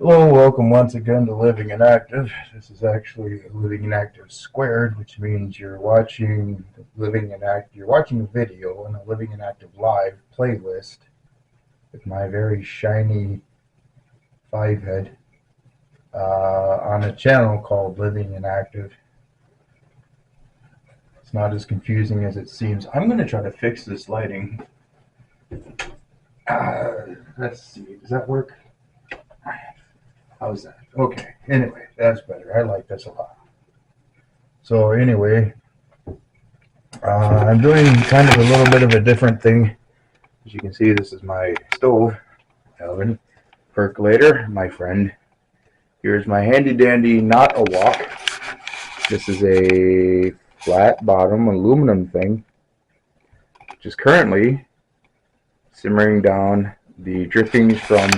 Hello, welcome once again to Living and Active. This is actually Living and Active squared, which means you're watching Living and Active. You're watching a video in a Living and Active live playlist with my very shiny five head on a channel called Living and Active. It's not as confusing as it seems. I'm going to try to fix this lighting. Let's see. Does that work? How's that? Okay. Anyway, that's better. I like this a lot. So anyway, I'm doing kind of a little bit of a different thing. As you can see, this is my stove oven percolator, my friend. Here's my handy dandy not a wok. This is a flat bottom aluminum thing, which is currently simmering down the drippings from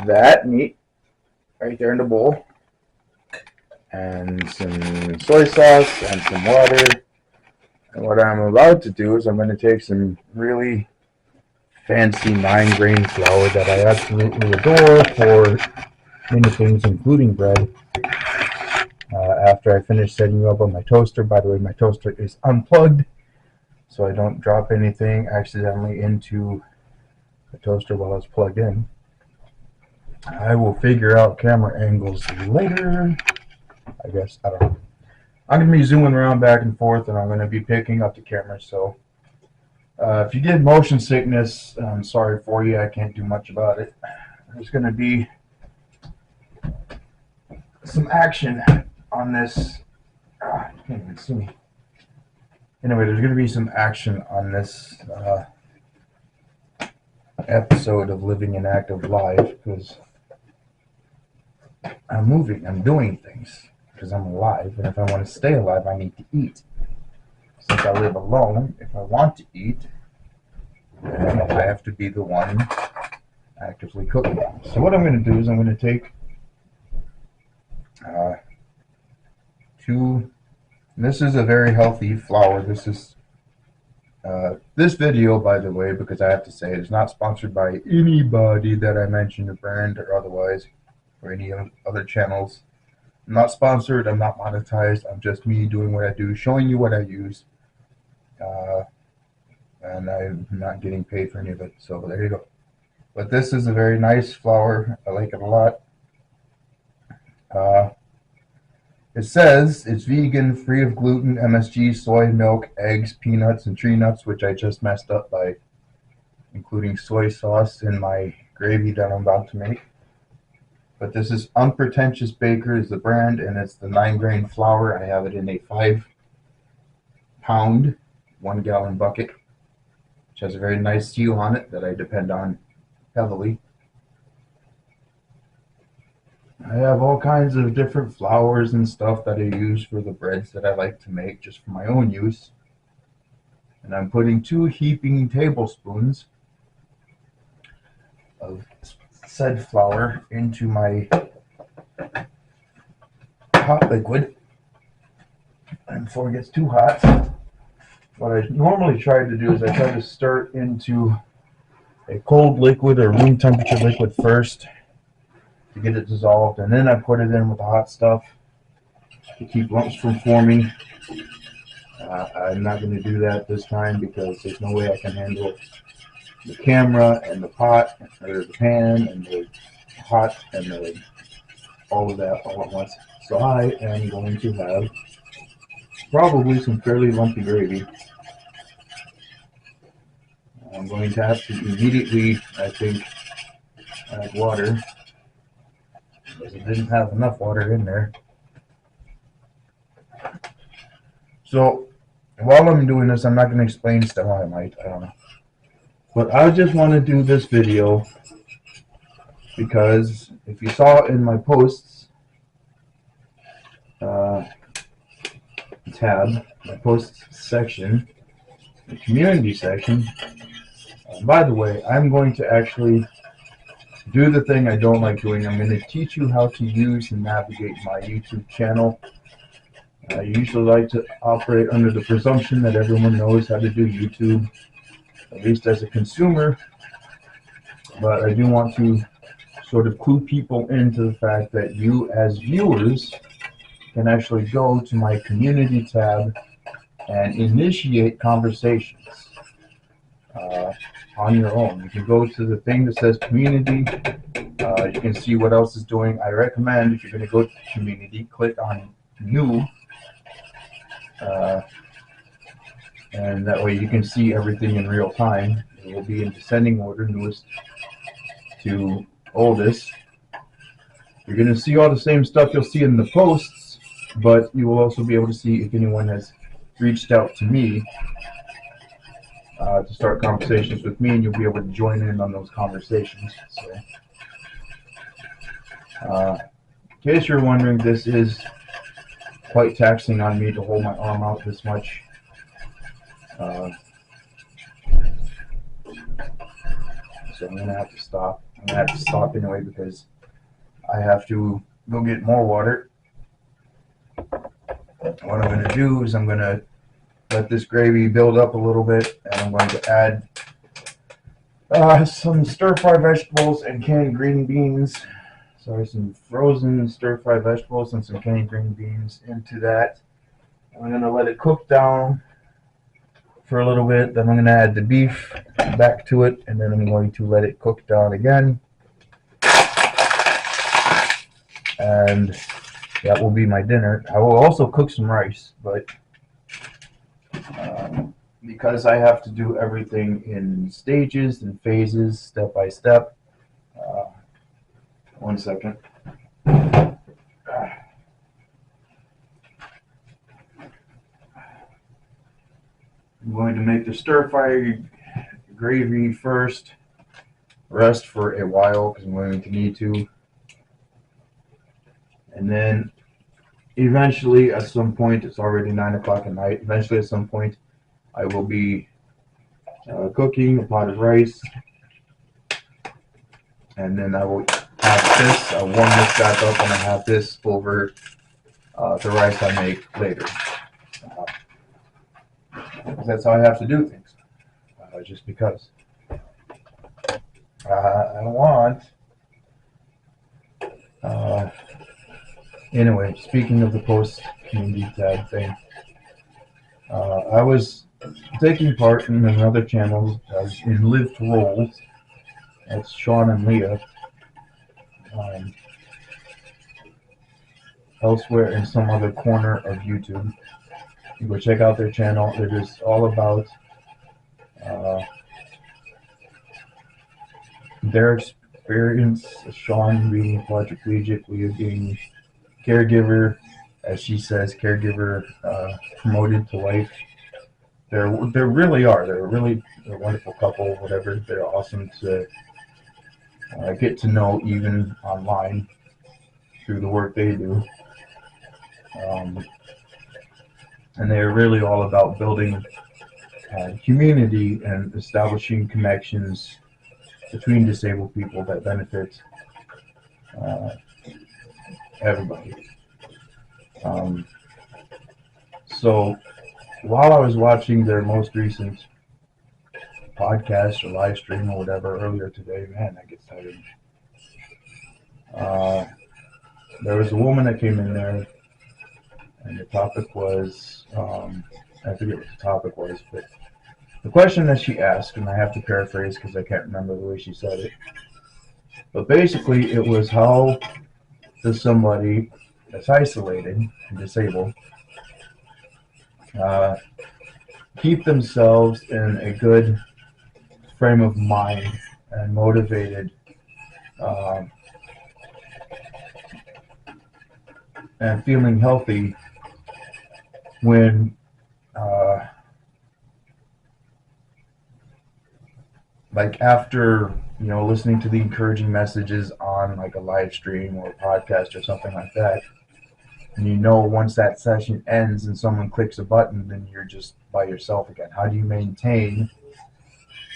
that meat right there in the bowl, and some soy sauce and some water. And what I'm about to do is I'm going to take some really fancy 9-grain flour that I absolutely adore for many things, including bread. After I finish setting you up on my toaster, by the way, my toaster is unplugged, so I don't drop anything accidentally into the toaster while it's plugged in. I will figure out camera angles later, I guess. I don't know. I'm going to be zooming around back and forth, and I'm going to be picking up the camera. So if you get motion sickness, I'm sorry for you. I can't do much about it. There's going to be some action on this. You can't even see me. Anyway, there's going to be some action on this episode of Living and Active Live, because I'm moving, I'm doing things, because I'm alive, and if I want to stay alive, I need to eat. Since I live alone, if I want to eat, then I have to be the one actively cooking. So what I'm going to do is I'm going to take this is a very healthy flour. This is this video, by the way, because I have to say, it's not sponsored by anybody that I mentioned, a brand or otherwise, or any other channels. I'm not sponsored, I'm not monetized, I'm just me doing what I do, showing you what I use, and I'm not getting paid for any of it, so there you go. But this is a very nice flour, I like it a lot. It says it's vegan, free of gluten, MSG, soy, milk, eggs, peanuts, and tree nuts, which I just messed up by including soy sauce in my gravy that I'm about to make. But this is Unpretentious Baker is the brand, and it's the 9-grain flour. I have it in a 5-pound, 1-gallon bucket, which has a very nice seal on it that I depend on heavily. I have all kinds of different flours and stuff that I use for the breads that I like to make just for my own use. And I'm putting 2 heaping tablespoons of said flour into my hot liquid. And before it gets too hot, what I normally try to do is I try to stir into a cold liquid or room temperature liquid first to get it dissolved, and then I put it in with the hot stuff to keep lumps from forming. I'm not going to do that this time because there's no way I can handle the camera and the pot, or the pan and the hot and all of that all at once. So I am going to have probably some fairly lumpy gravy. I'm going to have to immediately, I think, add water, because it didn't have enough water in there. So while I'm doing this, I'm not going to explain stuff. I might, I don't know. But I just want to do this video because if you saw in my posts tab, my posts section, the community section, and by the way, I'm going to actually do the thing I don't like doing. I'm going to teach you how to use and navigate my YouTube channel. I usually like to operate under the presumption that everyone knows how to do YouTube, at least as a consumer, but I do want to sort of clue people into the fact that you as viewers can actually go to my community tab and initiate conversations on your own. You can go to the thing that says community. You can see what else is doing. I recommend, if you're going to go to community, click on new, and that way you can see everything in real time. It will be in descending order, newest to oldest. You're going to see all the same stuff you'll see in the posts, but you will also be able to see if anyone has reached out to me to start conversations with me, and you'll be able to join in on those conversations. So, in case you're wondering, this is quite taxing on me to hold my arm out this much. So I'm gonna have to stop. I'm gonna have to stop anyway because I have to go get more water. What I'm gonna do is I'm gonna let this gravy build up a little bit, and I'm going to add some stir-fry vegetables and canned green beans. Sorry, some frozen stir-fry vegetables and some canned green beans into that. I'm gonna let it cook down for a little bit. Then I'm gonna add the beef back to it, and then I'm going to let it cook down again. And that will be my dinner. I will also cook some rice, but because I have to do everything in stages and phases, step by step. One second. I'm going to make the stir-fry gravy first. Rest for a while because I'm going to need to. And then eventually, at some point, it's already 9 o'clock at night. Eventually, at some point, I will be cooking a pot of rice. And then I will have this. I'll warm this back up and I have this over the rice I make later. That's how I have to do things. Just because. I want. Anyway, speaking of the post community tab thing, I was taking part in another channel in Live to Roll. That's Sean and Leah. Elsewhere in some other corner of YouTube. You go check out their channel. It is all about their experience. Sean being quadriplegic, Leah being caregiver, as she says, caregiver promoted to life. They really are. They're a wonderful couple. Whatever. They're awesome to get to know, even online through the work they do. And they're really all about building community and establishing connections between disabled people that benefit everybody. So while I was watching their most recent podcast or live stream or whatever earlier today, man, I get tired. There was a woman that came in there, and the topic was, I forget what the topic was, but the question that she asked, and I have to paraphrase because I can't remember the way she said it, but basically it was, how does somebody that's isolated and disabled keep themselves in a good frame of mind and motivated and feeling healthy when like after listening to the encouraging messages on like a live stream or a podcast or something like that, and once that session ends and someone clicks a button, then you're just by yourself again. How do you maintain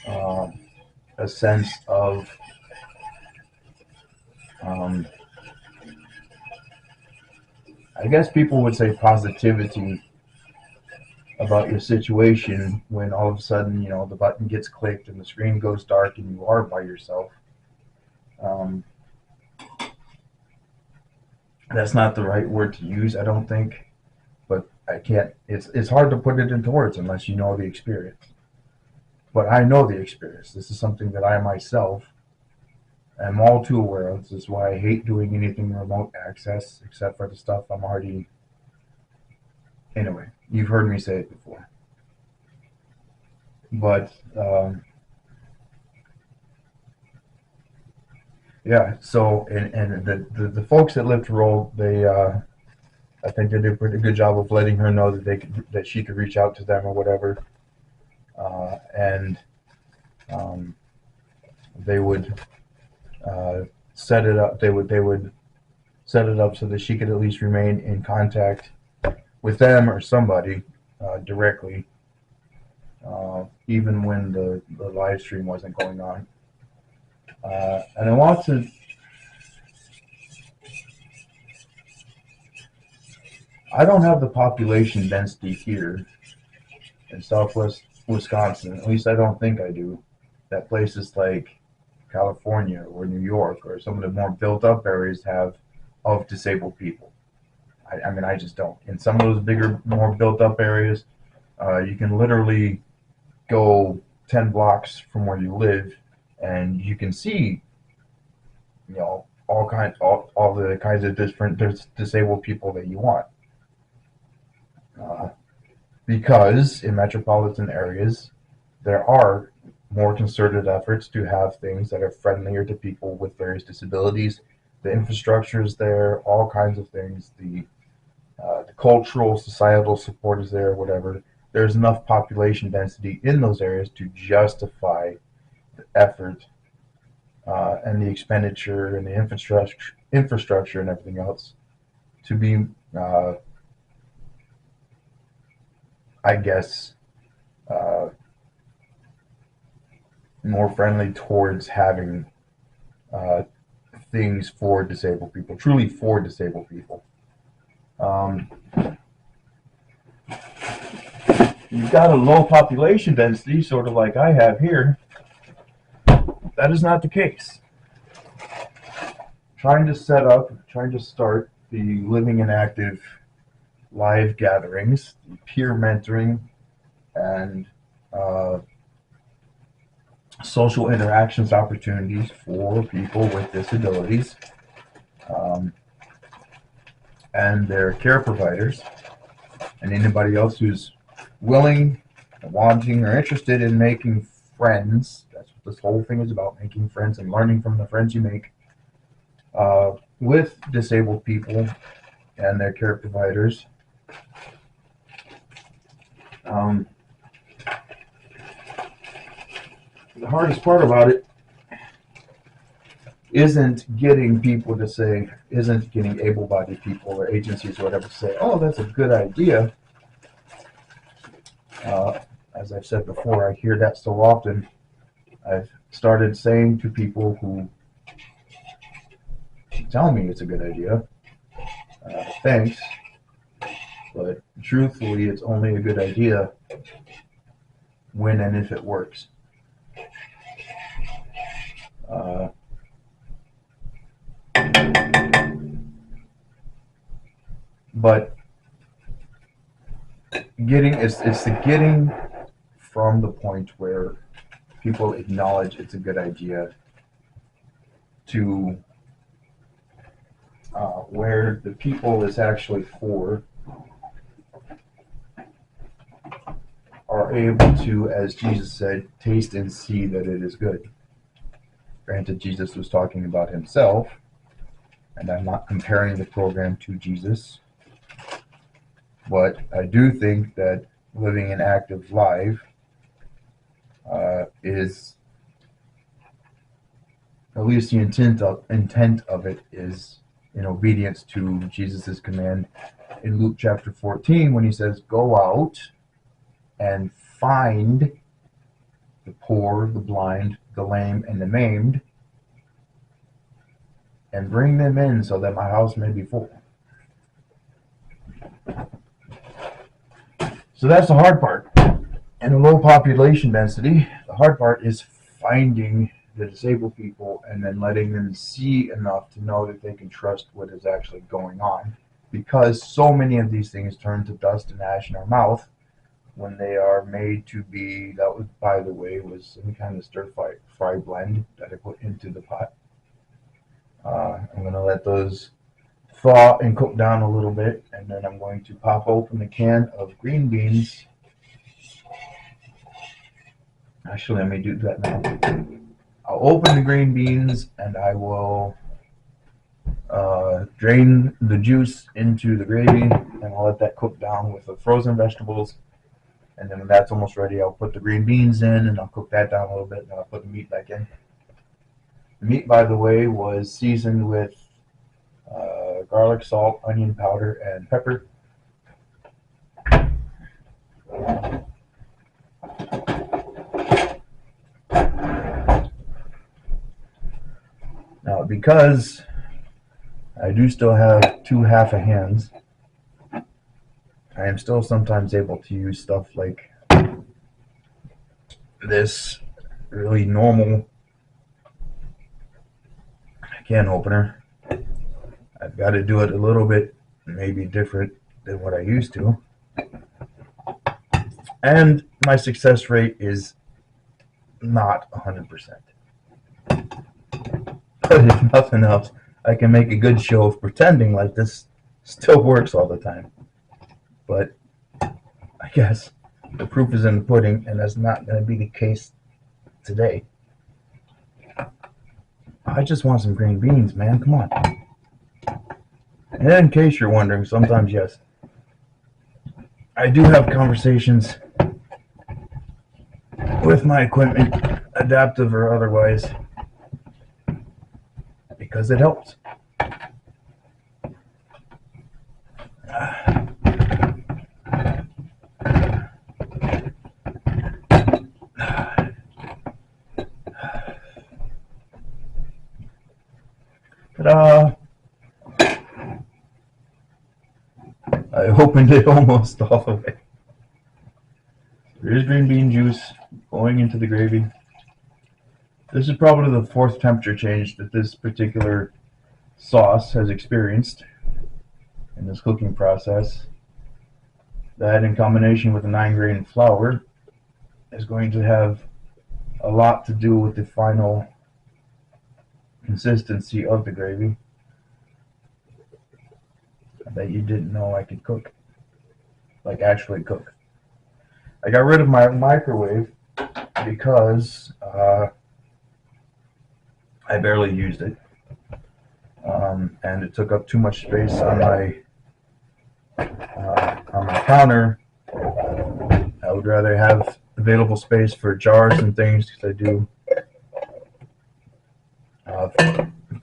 a sense of I guess people would say positivity about your situation when all of a sudden, the button gets clicked and the screen goes dark and you are by yourself? That's not the right word to use, I don't think, but I can't. It's hard to put it into words unless you know the experience. But I know the experience. This is something that I myself am all too aware of. This is why I hate doing anything remote access except for the stuff I'm already. Anyway, you've heard me say it before. But yeah, so and the folks that lived Roll, they I think they did a pretty good job of letting her know that that she could reach out to them or whatever, and um, they would set it up. They would set it up so that she could at least remain in contact with them or somebody directly, even when the live stream wasn't going on. And I want to. I don't have the population density here in Southwest Wisconsin. At least I don't think I do. That places like California or New York or some of the more built up areas have of disabled people. I mean, I just don't. In some of those bigger, more built up areas, you can literally go 10 blocks from where you live and you can see, all the kinds of different disabled people that you want. Uh, because in metropolitan areas, there are more concerted efforts to have things that are friendlier to people with various disabilities. The infrastructure is there, all kinds of things. The cultural, societal support is there, whatever. There's enough population density in those areas to justify the effort and the expenditure and the infrastructure and everything else to be, uh, I guess, uh, more friendly towards having uh, things for disabled people, truly for disabled people. Um, you've got a low population density, sort of like I have here. That is not the case. Trying to start the Living and Active live gatherings, the peer mentoring, and uh, social interactions opportunities for people with disabilities um, and their care providers, and anybody else who's willing, wanting, or interested in making friends. That's what this whole thing is about: making friends and learning from the friends you make with disabled people and their care providers. Um, the hardest part about it isn't getting able-bodied people or agencies or whatever to say, oh, that's a good idea. As I've said before, I hear that so often. I've started saying to people who tell me it's a good idea, thanks, but truthfully, it's only a good idea when and if it works. But it's the getting from the point where people acknowledge it's a good idea to where the people it's actually for are able to, as Jesus said, taste and see that it is good. Granted, Jesus was talking about himself, and I'm not comparing the program to Jesus, but I do think that Living and Active Live is, at least the intent of it is in obedience to Jesus' command in Luke chapter 14 when he says, go out and find the poor, the blind, the lame, and the maimed, and bring them in so that my house may be full. So that's the hard part. In a low population density, the hard part is finding the disabled people and then letting them see enough to know that they can trust what is actually going on. Because so many of these things turn to dust and ash in our mouth when they are made to be, that was, by the way, was some kind of stir fry blend that I put into the pot. I'm going to let those thaw and cook down a little bit, and then I'm going to pop open a can of green beans. Actually, let me do that now. I'll open the green beans and I will drain the juice into the gravy, and I'll let that cook down with the frozen vegetables. And then when that's almost ready, I'll put the green beans in and I'll cook that down a little bit, and then I'll put the meat back in. The meat, by the way, was seasoned with garlic, salt, onion powder, and pepper. Now, because I do still have two half a hands, I am still sometimes able to use stuff like this really normal can opener. I've got to do it a little bit maybe different than what I used to. And my success rate is not 100%. But if nothing else, I can make a good show of pretending like this still works all the time. But I guess the proof is in the pudding, and that's not going to be the case today. I just want some green beans, man. Come on. And in case you're wondering, sometimes, yes, I do have conversations with my equipment, adaptive or otherwise, because it helps. Ta-da! I opened it almost all the way. There's green bean juice going into the gravy. This is probably the fourth temperature change that this particular sauce has experienced in this cooking process. That, in combination with the 9-grain flour, is going to have a lot to do with the final consistency of the gravy. I bet you didn't know I could cook. Like, actually cook. I got rid of my microwave because I barely used it. And it took up too much space on my counter. I would rather have available space for jars and things, because I do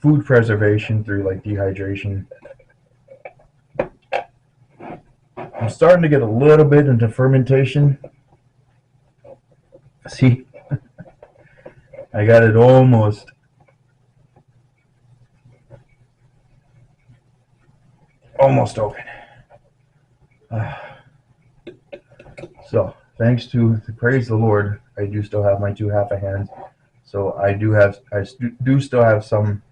food preservation through like dehydration. I'm starting to get a little bit into fermentation. See, I got it almost open. So, thanks to praise the Lord, I do still have my two half a hands. So I do still have some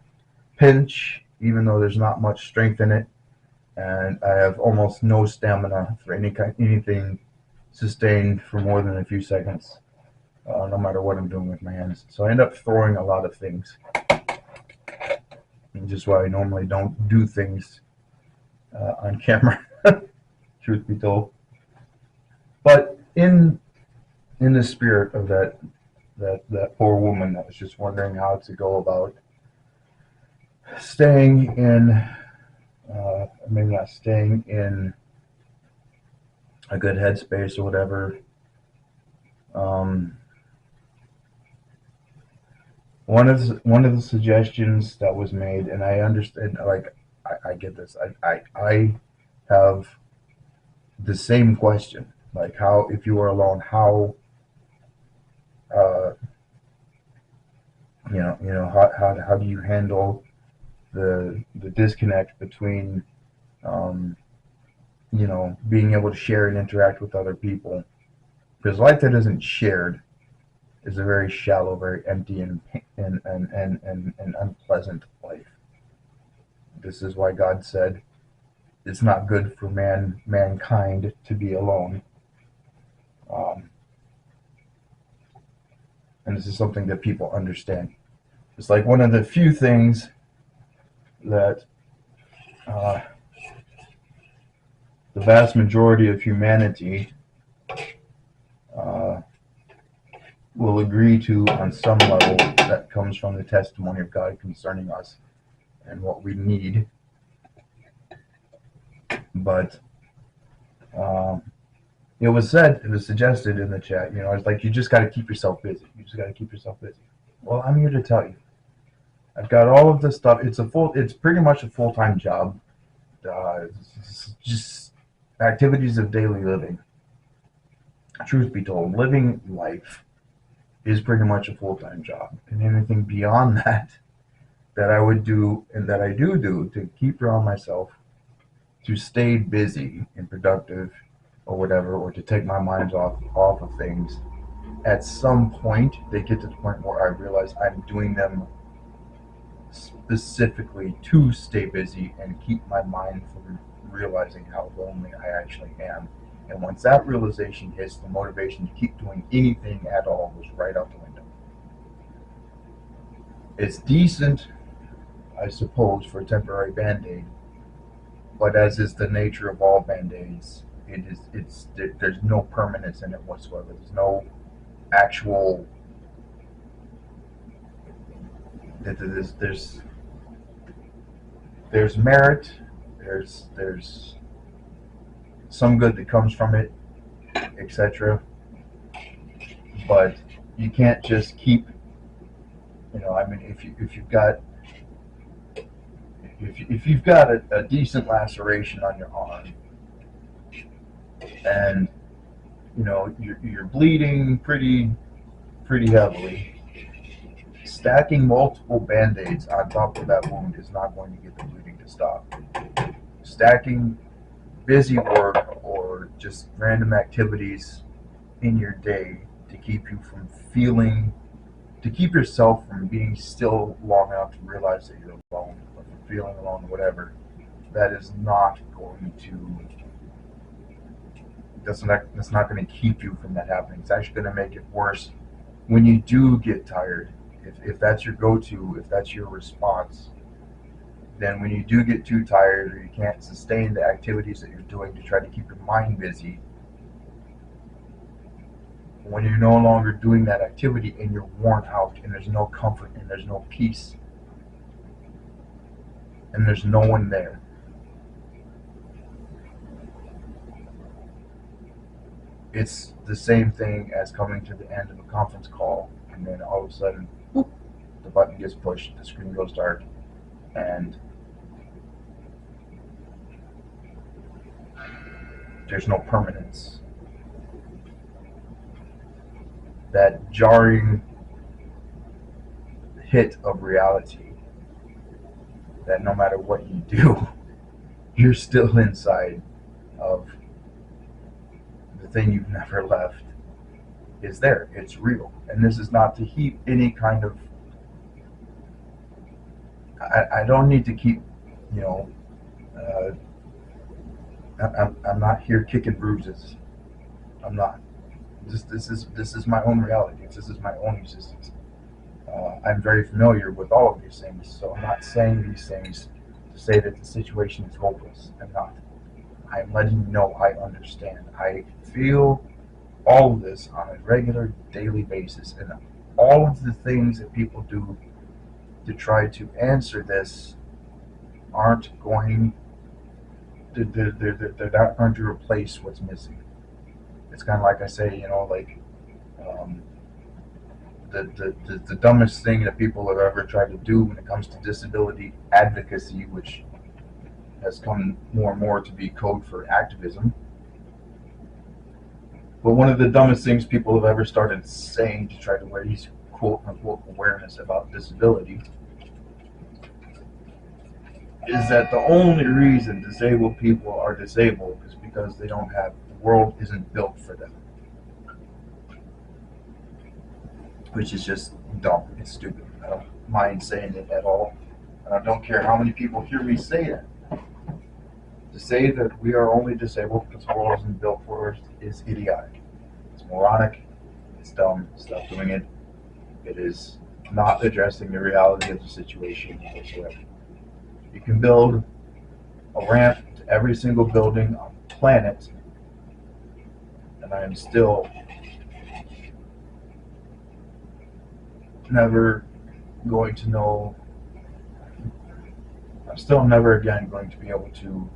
pinch, even though there's not much strength in it, and I have almost no stamina for anything sustained for more than a few seconds, no matter what I'm doing with my hands. So I end up throwing a lot of things, which is why I normally don't do things on camera, truth be told. But in the spirit of that poor woman that was just wondering how to go about staying in, maybe not staying in a good headspace or whatever. One of the suggestions that was made, and I understand, like, I get this. I have the same question, like, how, if you are alone, how how do you handle the disconnect between being able to share and interact with other people, because life that isn't shared is a very shallow, very empty, and unpleasant life. This is why God said it's not good for mankind to be alone. Um, and this is something that people understand. It's like one of the few things that uh, the vast majority of humanity uh, will agree to on some level that comes from the testimony of God concerning us and what we need. But um, it was said, it was suggested in the chat, it's like you just got to keep yourself busy. You just got to keep yourself busy. Well, I'm here to tell you, I've got all of this stuff. It's pretty much a full-time job. It's just activities of daily living. Truth be told, living life is pretty much a full-time job, and anything beyond that I would do and that I do to keep around myself, to stay busy and productive or whatever, or to take my mind off of things. At some point, they get to the point where I realize I'm doing them specifically to stay busy and keep my mind from realizing how lonely I actually am. And once that realization hits, the motivation to keep doing anything at all goes right out the window. It's decent, I suppose, for a temporary band-aid, but as is the nature of all band-aids, there's no permanence in it whatsoever. There's no actual there's merit, there's some good that comes from it, etc. But you can't just keep, I mean, if you've got a decent laceration on your arm, and you're bleeding pretty heavily, stacking multiple band-aids on top of that wound is not going to get the bleeding to stop. Stacking busy work or just random activities in your day to keep yourself from being still long enough to realize that you're alone, or feeling alone, whatever, that is not going to that's not going to keep you from that happening. It's actually going to make it worse when you do get tired. If that's your go-to, if that's your response, then when you do get too tired or you can't sustain the activities that you're doing to try to keep your mind busy, when you're no longer doing that activity and you're worn out and there's no comfort and there's no peace and there's no one there, it's the same thing as coming to the end of a conference call and then all of a sudden, whoop, the button gets pushed, the screen goes dark, and there's no permanence. That jarring hit of reality that no matter what you do, you're still inside of the thing you've never left is there. It's real. And this is not to heap any kind of. I don't need to keep, uh, I'm not here kicking bruises. I'm not. This is my own reality. This is my own existence. I'm very familiar with all of these things, so I'm not saying these things to say that the situation is hopeless. I'm not. I'm letting you know I understand. I feel all of this on a regular daily basis, and all of the things that people do to try to answer this aren't going to, they're not going to replace what's missing. It's kind of like I say, um, the dumbest thing that people have ever tried to do when it comes to disability advocacy, which has come more and more to be code for activism. But one of the dumbest things people have ever started saying to try to raise quote unquote awareness about disability is that the only reason disabled people are disabled is because they don't have, the world isn't built for them. which is just dumb. It's stupid. I don't mind saying it at all. And I don't care how many people hear me say it. To say that we are only disabled because the world isn't built for us is idiotic. It's moronic. It's dumb. Stop doing it. It is not addressing the reality of the situation whatsoever. You can build a ramp to every single building on the planet, and I am still never going to know. I'm still never again going to be able to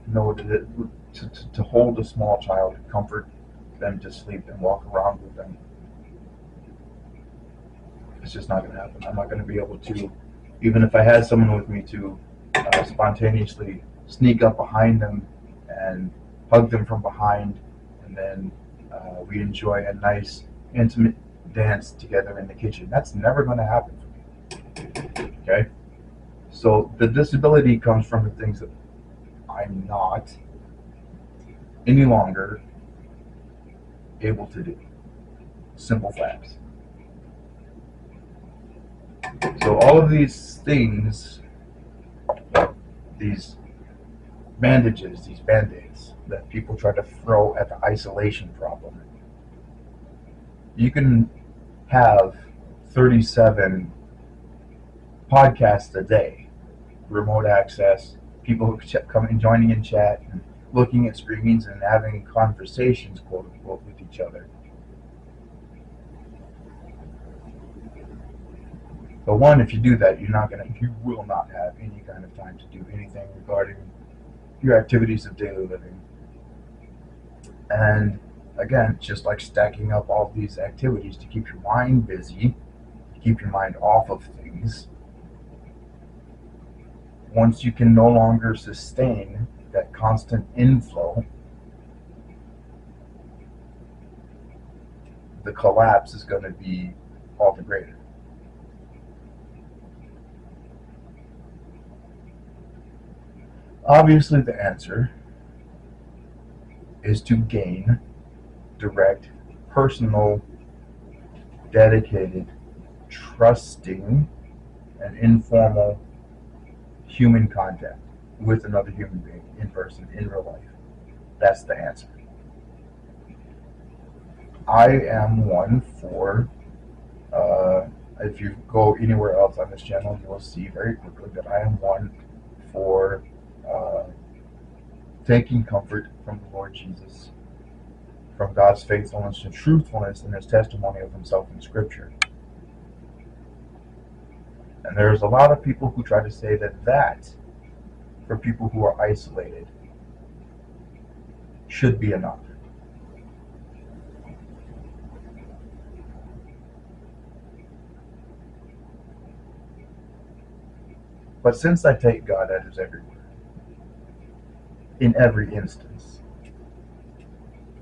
know that to hold a small child, comfort them to sleep, and walk around with them. It's just not going to happen. I'm not going to be able to, even if I had someone with me, to spontaneously sneak up behind them and hug them from behind, and then we enjoy a nice, intimate dance together in the kitchen. That's never going to happen for me. Okay? So the disability comes from the things that I'm not any longer able to do. Simple facts. So all of these things, these bandages, these band-aids that people try to throw at the isolation problem, you can have 37 podcasts a day, remote access, people who come and joining in chat and looking at screens and having conversations, quote unquote, with each other. But one, if you do that, you will not have any kind of time to do anything regarding your activities of daily living. And again, just like stacking up all these activities to keep your mind busy, keep your mind off of things, once you can no longer sustain that constant inflow, the collapse is going to be all the greater. Obviously, the answer is to gain direct, personal, dedicated, trusting, and informal human contact with another human being in person, in real life. That's the answer. I am one for, if you go anywhere else on this channel, you will see very quickly that I am one for taking comfort from the Lord Jesus, from God's faithfulness and truthfulness in his testimony of himself in Scripture. And there's a lot of people who try to say that for people who are isolated should be enough. But since I take God at his every word, in every instance,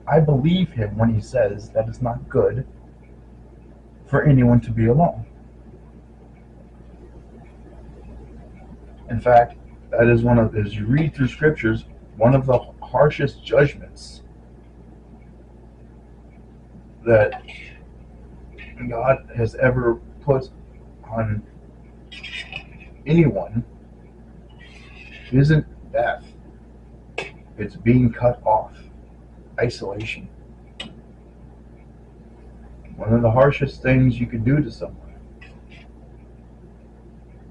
I believe him when he says that it's not good for anyone to be alone. In fact, that is as you read through scriptures, one of the harshest judgments that God has ever put on anyone isn't death. It's being cut off. Isolation. One of the harshest things you could do to someone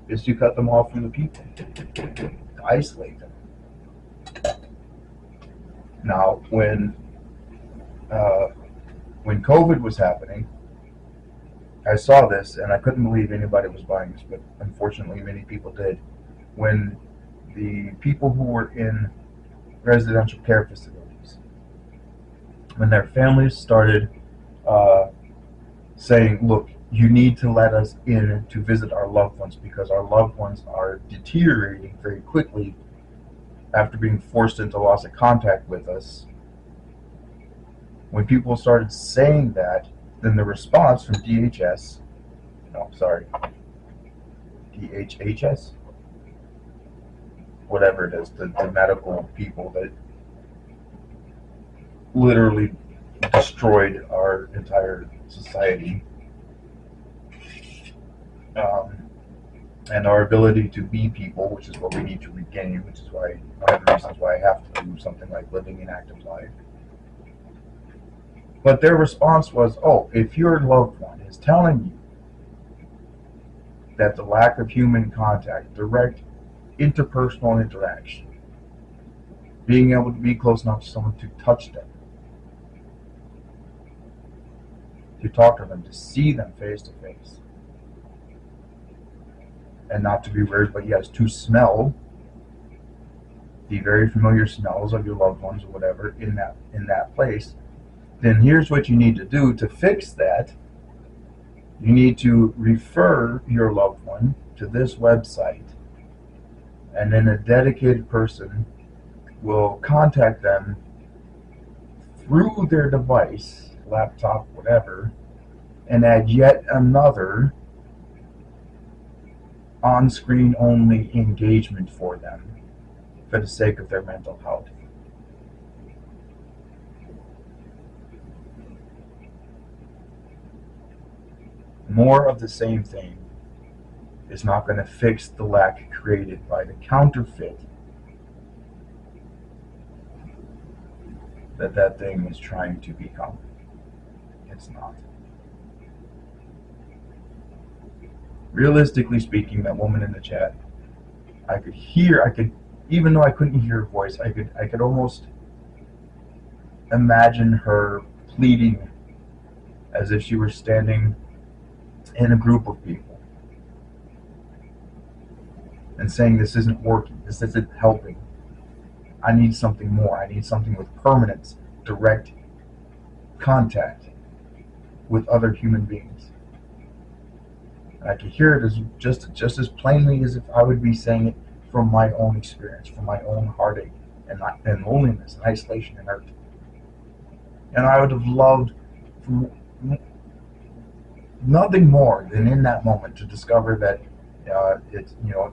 is to cut them off from the people, to isolate them. Now, when COVID was happening, I saw this and I couldn't believe anybody was buying this, but unfortunately many people did. When the people who were in residential care facilities, when their families started saying, look, you need to let us in to visit our loved ones because our loved ones are deteriorating very quickly after being forced into loss of contact with us. When people started saying that, then the response from DHS, DHHS, whatever it is, the medical people that literally destroyed our entire society, um, and our ability to be people, which is what we need to regain, which is why one of the reasons why I have to do something like Living and Active Life. But their response was, oh, if your loved one is telling you that the lack of human contact, direct interpersonal interaction, being able to be close enough to someone to touch them, to talk to them, to see them face to face, and not to be weird, but yes, to smell the very familiar smells of your loved ones or whatever in that place, then here's what you need to do to fix that. You need to refer your loved one to this website, and then a dedicated person will contact them through their device, laptop, whatever, and add yet another on-screen only engagement for them for the sake of their mental health. More of the same thing is not going to fix the lack created by the counterfeit that thing is trying to become. It's not. Realistically speaking, that woman in the chat, even though I couldn't hear her voice, I could almost imagine her pleading as if she were standing in a group of people and saying, this isn't working, this isn't helping. I need something more. I need something with permanence, direct contact with other human beings. And I could hear it as just as plainly as if I would be saying it from my own experience, from my own heartache and loneliness and isolation and hurt. And I would have loved nothing more than in that moment to discover that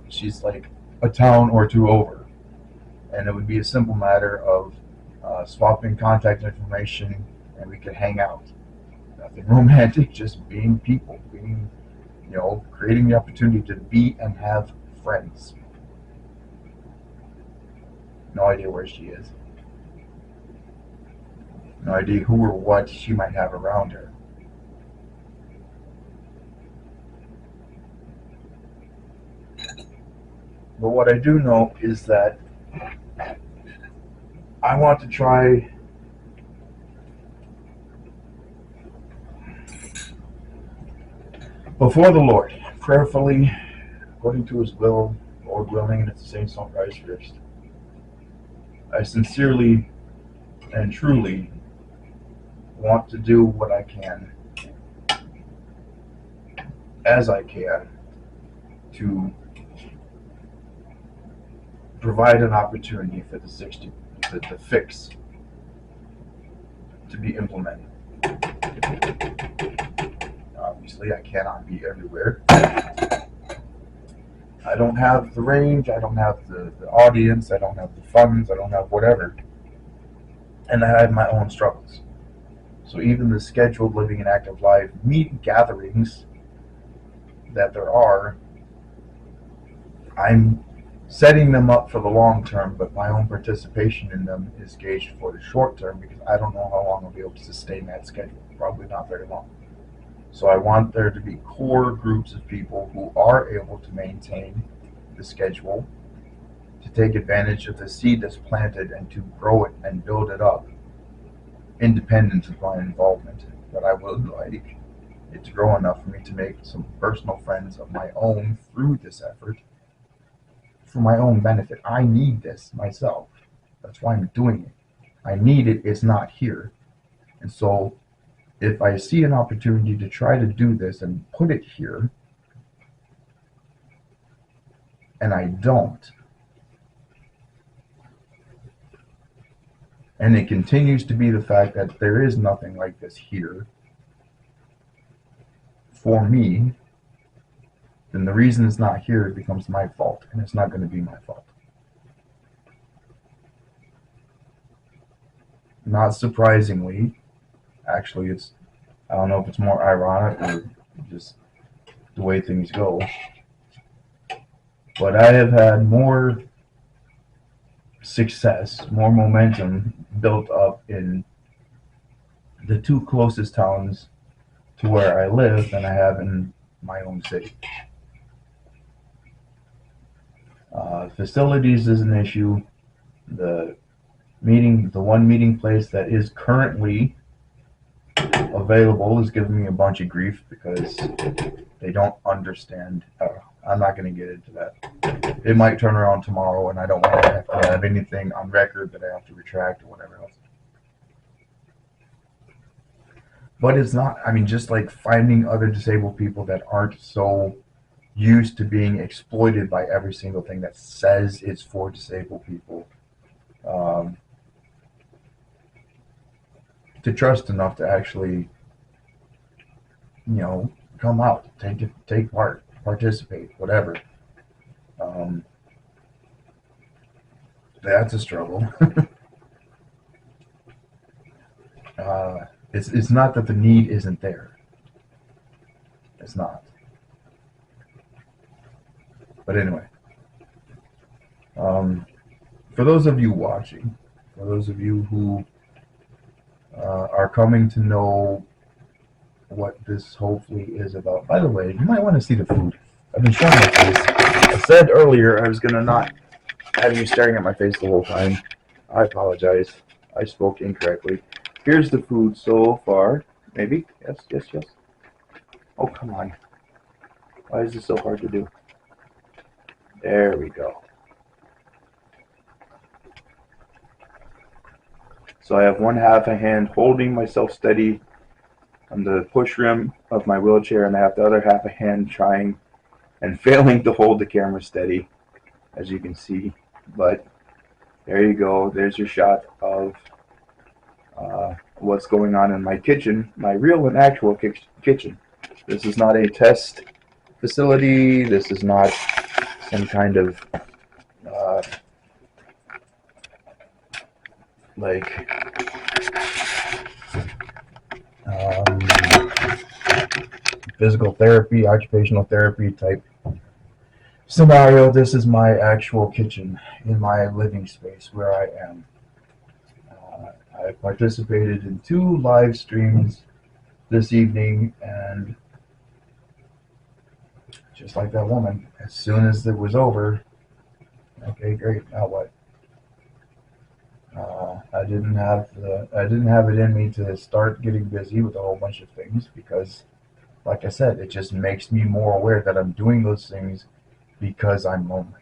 she's like a town or two over, and it would be a simple matter of swapping contact information, and we could hang out. Nothing romantic, just being people, creating the opportunity to be and have friends. No idea where she is. No idea who or what she might have around her. But what I do know is that I want to try before the Lord, prayerfully, according to His will, Lord willing, and if the saints don't rise first. I sincerely and truly want to do what I can, as I can, to provide an opportunity for the fix to be implemented. Obviously, I cannot be everywhere. I don't have the range, I don't have the audience, I don't have the funds, I don't have whatever. And I have my own struggles. So even the scheduled Living and Active Life meet gatherings that there are, I'm setting them up for the long term, but my own participation in them is gauged for the short term because I don't know how long I'll be able to sustain that schedule. Probably not very long. So I want there to be core groups of people who are able to maintain the schedule, to take advantage of the seed that's planted and to grow it and build it up, independent of my involvement. But I would like it to grow enough for me to make some personal friends of my own through this effort for my own benefit. I need this myself. That's why I'm doing it. I need it. It's not here. And so if I see an opportunity to try to do this and put it here, and I don't, and it continues to be the fact that there is nothing like this here for me, then the reason it's not here becomes my fault, and it's not going to be my fault. Not surprisingly, actually, I don't know if it's more ironic or just the way things go. But I have had more success, more momentum built up in the two closest towns to where I live than I have in my own city. Facilities is an issue. The the one meeting place that is currently available is giving me a bunch of grief because they don't understand. I'm not going to get into that. It might turn around tomorrow, and I don't want to have anything on record that I have to retract or whatever else. But it's not, I mean, just like finding other disabled people that aren't so used to being exploited by every single thing that says it's for disabled people. To trust enough to actually, come out, take part, participate, whatever. That's a struggle. It's not that the need isn't there. It's not. But anyway, for those of you watching, for those of you who are coming to know what this hopefully is about. By the way, you might want to see the food. I've been showing my face. I said earlier I was going to not have you staring at my face the whole time. I apologize. I spoke incorrectly. Here's the food so far. Maybe? Yes, yes, yes. Oh, come on. Why is this so hard to do? There we go. So I have one half a hand holding myself steady on the push rim of my wheelchair, and I have the other half a hand trying and failing to hold the camera steady, as you can see. But there you go. There's your shot of what's going on in my kitchen, my real and actual kitchen. This is not a test facility. This is not some kind of like physical therapy, occupational therapy type scenario. This is my actual kitchen in my living space where I am. I participated in 2 live streams this evening, and just like that woman, as soon as it was over, okay, great, now what? I didn't have it in me to start getting busy with a whole bunch of things because, like I said, it just makes me more aware that I'm doing those things because I'm lonely,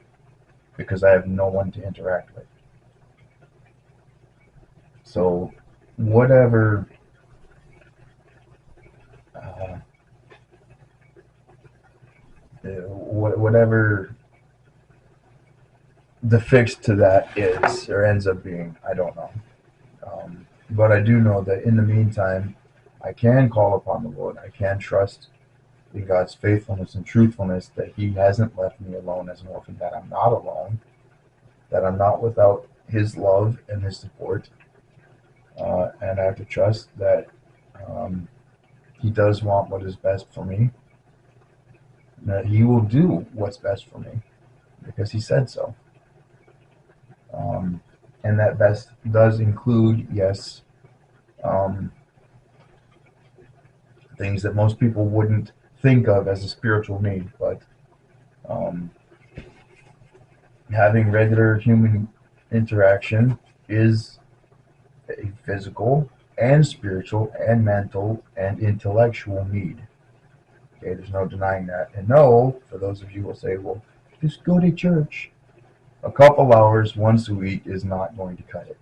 because I have no one to interact with. So, whatever whatever the fix to that is or ends up being, I don't know. But I do know that in the meantime, I can call upon the Lord. I can trust in God's faithfulness and truthfulness that He hasn't left me alone as an orphan, that I'm not alone, that I'm not without His love and His support. And I have to trust that He does want what is best for me, and that He will do what's best for me because He said so. And that best does include, yes, things that most people wouldn't think of as a spiritual need, but having regular human interaction is a physical and spiritual and mental and intellectual need. Okay, there's no denying that. And no, for those of you who will say, well, just go to church. A couple hours once a week is not going to cut it.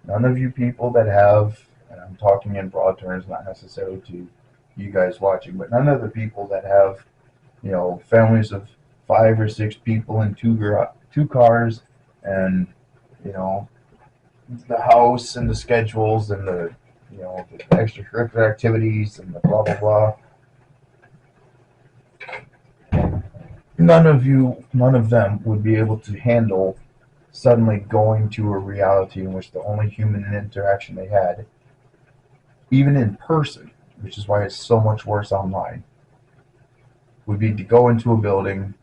None of you people that have, and I'm talking in broad terms, not necessarily to you guys watching, but none of the people that have, families of 5 or 6 people in 2 cars, and the house and the schedules and the the extracurricular activities and the blah blah blah. None of them would be able to handle suddenly going to a reality in which the only human interaction they had, even in person, which is why it's so much worse online, would be to go into a building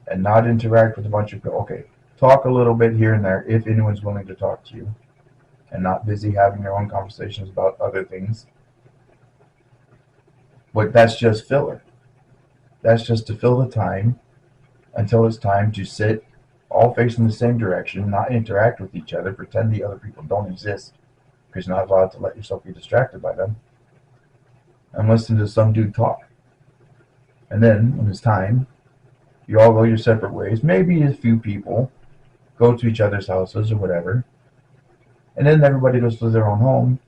and not interact with a bunch of people. Okay, talk a little bit here and there if anyone's willing to talk to you and not busy having their own conversations about other things. But that's just filler. That's just to fill the time until it's time to sit all facing the same direction, not interact with each other, pretend the other people don't exist because you're not allowed to let yourself be distracted by them, and listen to some dude talk. And then, when it's time, you all go your separate ways. Maybe a few people go to each other's houses or whatever, and then everybody goes to their own home.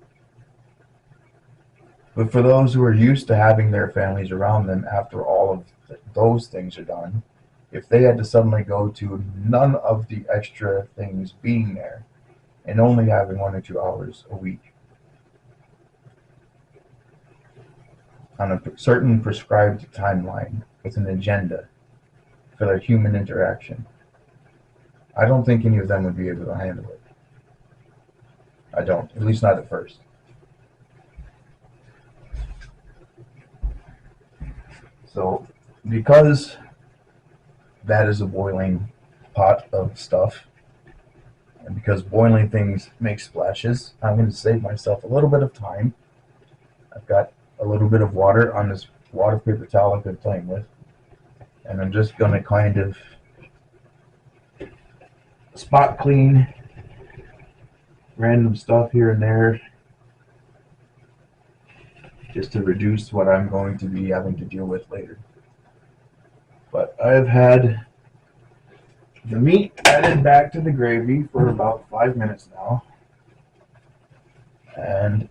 But for those who are used to having their families around them after all of those things are done, if they had to suddenly go to none of the extra things being there and only having 1 or 2 hours a week on a certain prescribed timeline with an agenda for their human interaction, I don't think any of them would be able to handle it. I don't, at least not at first. So, because that is a boiling pot of stuff, and because boiling things make splashes, I'm going to save myself a little bit of time. I've got a little bit of water on this water paper towel I've been playing with, and I'm just going to kind of spot clean random stuff here and there just to reduce what I'm going to be having to deal with later. But I've had the meat added back to the gravy for about 5 minutes now, and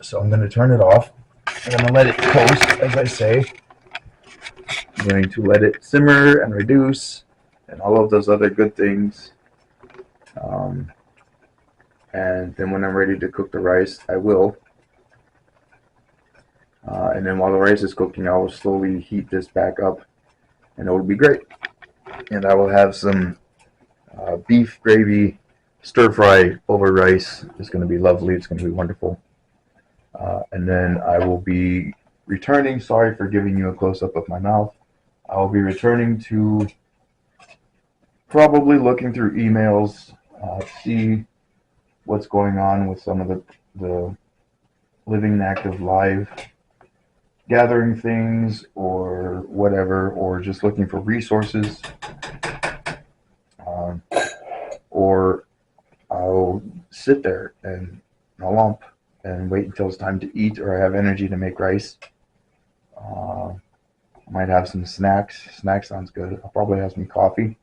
so I'm going to turn it off. I'm going to let it toast, as I say. I'm going to let it simmer and reduce and all of those other good things. And then when I'm ready to cook the rice, I will. And then while the rice is cooking, I will slowly heat this back up, and it will be great. And I will have some beef gravy stir fry over rice. It's going to be lovely. It's going to be wonderful. And then I will be returning. Sorry for giving you a close-up of my mouth. I will be returning to probably looking through emails, see what's going on with some of the Living and Active live gathering things or whatever, or just looking for resources, or I'll sit there and I'll lump and wait until it's time to eat or I have energy to make rice. I might have some snacks. Snack sounds good. I'll probably have some coffee.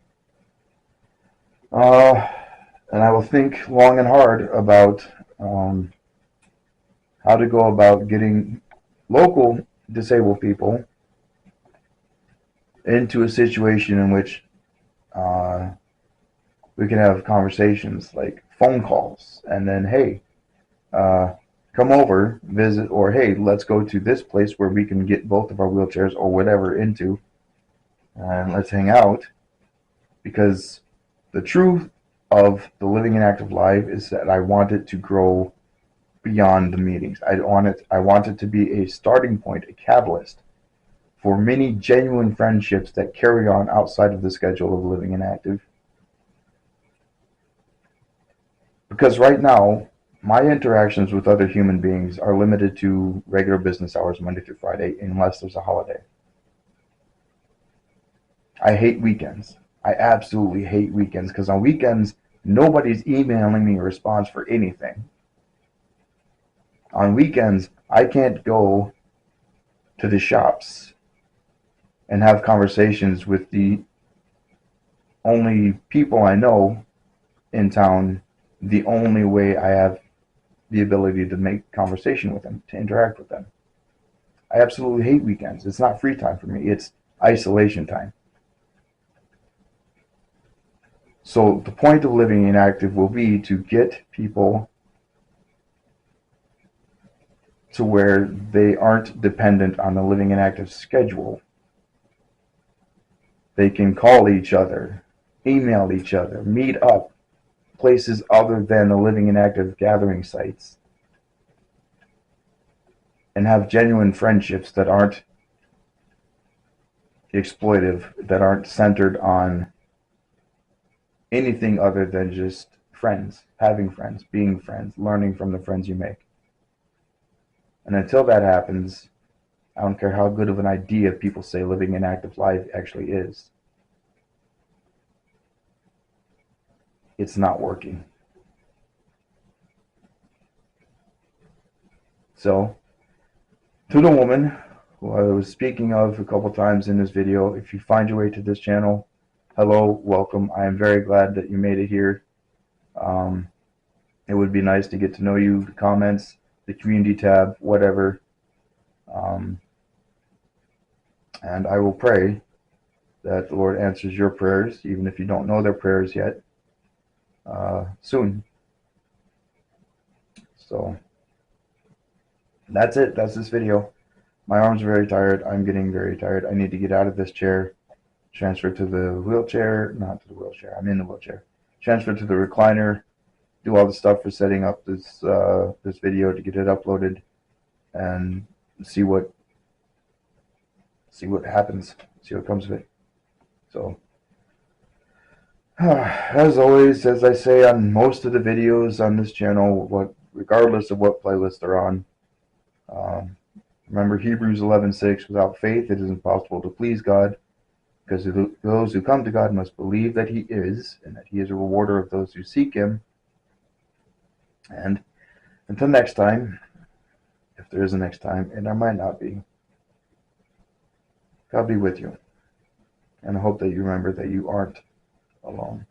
And I will think long and hard about how to go about getting local disabled people into a situation in which we can have conversations like phone calls, and then, hey, come over, visit, or hey, let's go to this place where we can get both of our wheelchairs or whatever into, and let's hang out. Because the truth of the Living and Active Live is that I want it to grow beyond the meetings. I want it to be a starting point, a catalyst for many genuine friendships that carry on outside of the schedule of Living and Active. Because right now, my interactions with other human beings are limited to regular business hours, Monday through Friday, unless there's a holiday. I hate weekends. I absolutely hate weekends, because on weekends, nobody's emailing me a response for anything. On weekends, I can't go to the shops and have conversations with the only people I know in town, the only way I have the ability to make conversation with them, to interact with them. I absolutely hate weekends. It's not free time for me. It's isolation time. So the point of Living and Active will be to get people to where they aren't dependent on the Living and Active schedule. They can call each other, email each other, meet up places other than the Living and Active gathering sites, and have genuine friendships that aren't exploitive, that aren't centered on anything other than just friends, having friends, being friends, learning from the friends you make. And until that happens, I don't care how good of an idea people say living an active life actually is, it's not working. So, to the woman who I was speaking of a couple times in this video, if you find your way to this channel, hello, welcome. I am very glad that you made it here. It would be nice to get to know you, the comments, the community tab, whatever. And I will pray that the Lord answers your prayers, even if you don't know their prayers yet, soon. So that's it. That's this video. My arms are very tired. I'm getting very tired. I need to get out of this chair, transfer to the wheelchair, not to the wheelchair. I'm in the wheelchair. Transfer to the recliner, do all the stuff for setting up this this video to get it uploaded, and see what happens, see what comes of it. So, as always, as I say on most of the videos on this channel, regardless of what playlist they're on, remember Hebrews 11:6. Without faith, it is impossible to please God, because those who come to God must believe that He is, and that He is a rewarder of those who seek Him. And until next time, if there is a next time, and there might not be, God be with you. And I hope that you remember that you aren't alone.